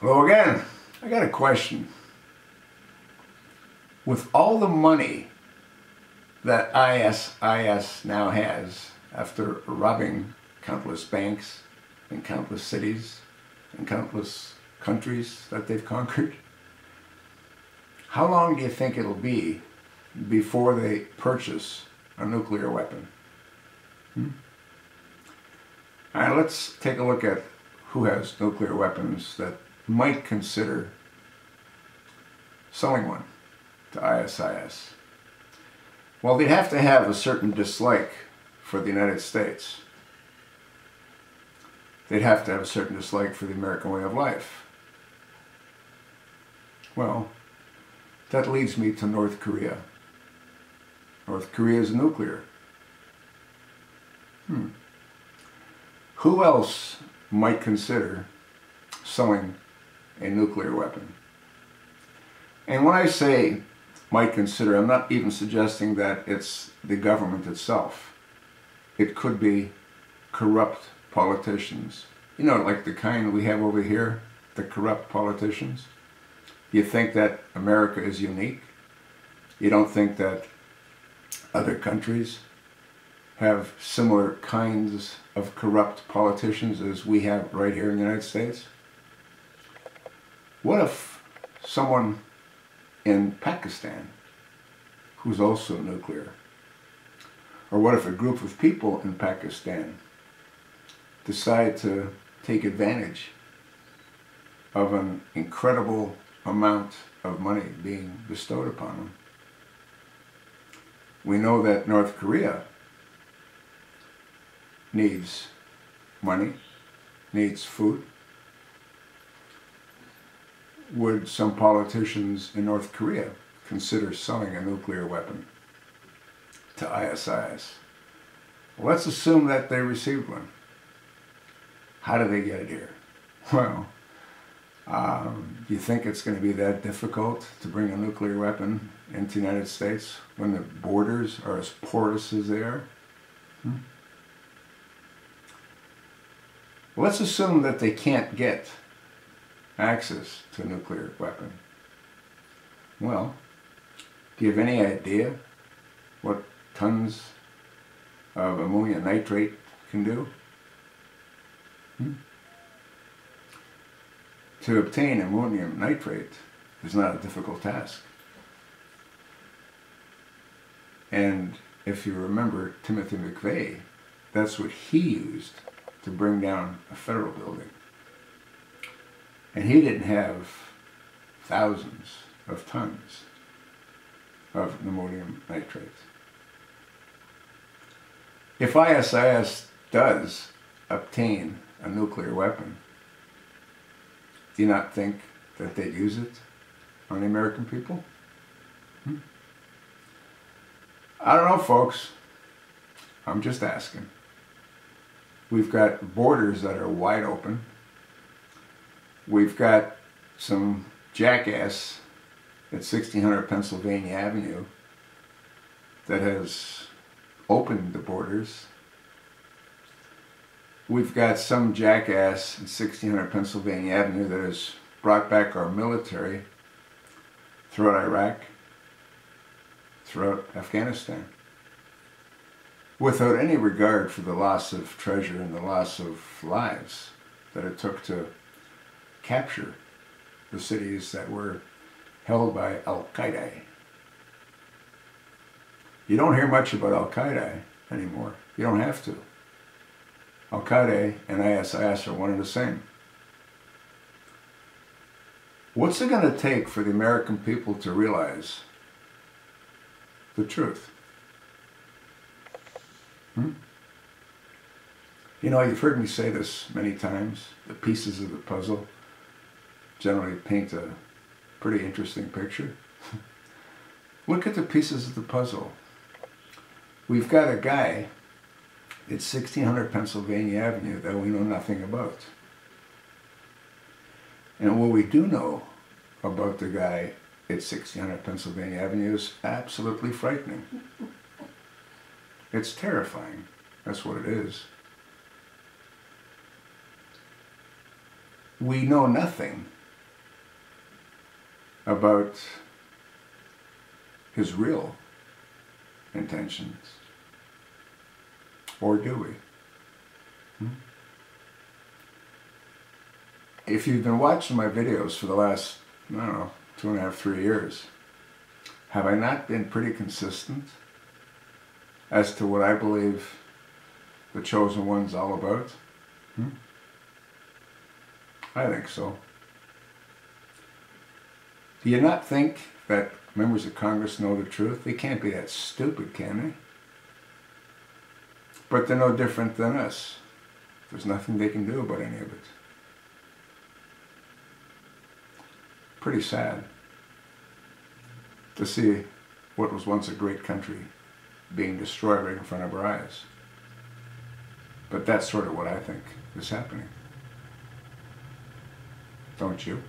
Hello again. I got a question. With all the money that ISIS now has, after robbing countless banks in countless cities and countless countries that they've conquered, how long do you think it'll be before they purchase a nuclear weapon? All right, let's take a look at who has nuclear weapons that might consider selling one to ISIS. Well, they'd have to have a certain dislike for the United States. They'd have to have a certain dislike for the American way of life. Well, that leads me to North Korea. North Korea is nuclear. Who else might consider selling a nuclear weapon? And when I say might consider, I'm not even suggesting that it's the government itself. It could be corrupt politicians. You know, like the kind we have over here, the corrupt politicians. You think that America is unique? You don't think that other countries have similar kinds of corrupt politicians as we have right here in the United States? What if someone in Pakistan who's also nuclear? Or what if a group of people in Pakistan decide to take advantage of an incredible amount of money being bestowed upon them? We know that North Korea needs money, needs food. Would some politicians in North Korea consider selling a nuclear weapon to ISIS? Well, let's assume that they received one. How do they get it here? Well, do you think it's going to be that difficult to bring a nuclear weapon into the United States when the borders are as porous as they are? Let's assume that they can't get access to a nuclear weapon. Well, do you have any idea what tons of ammonium nitrate can do? To obtain ammonium nitrate is not a difficult task. And if you remember Timothy McVeigh, that's what he used to bring down a federal building. And he didn't have thousands of tons of ammonium nitrate. If ISIS does obtain a nuclear weapon, do you not think that they'd use it on the American people? I don't know, folks. I'm just asking. We've got borders that are wide open. We've got some jackass at 1600 Pennsylvania Avenue that has opened the borders. We've got some jackass at 1600 Pennsylvania Avenue that has brought back our military throughout Iraq, throughout Afghanistan, without any regard for the loss of treasure and the loss of lives that it took to capture the cities that were held by Al-Qaeda. You don't hear much about Al-Qaeda anymore. You don't have to. Al-Qaeda and ISIS are one and the same. What's it going to take for the American people to realize the truth? You know, you've heard me say this many times. The pieces of the puzzle generally paint a pretty interesting picture. Look at the pieces of the puzzle. We've got a guy at 1600 Pennsylvania Avenue that we know nothing about. And what we do know about the guy at 1600 Pennsylvania Avenue is absolutely frightening. It's terrifying. That's what it is. We know nothing about his real intentions? Or do we? If you've been watching my videos for the last, I don't know, 2.5, 3 years, have I not been pretty consistent as to what I believe the Chosen One's all about? I think so. Do you not think that members of Congress know the truth? They can't be that stupid, can they? But they're no different than us. There's nothing they can do about any of it. Pretty sad to see what was once a great country being destroyed right in front of our eyes. But that's sort of what I think is happening. Don't you?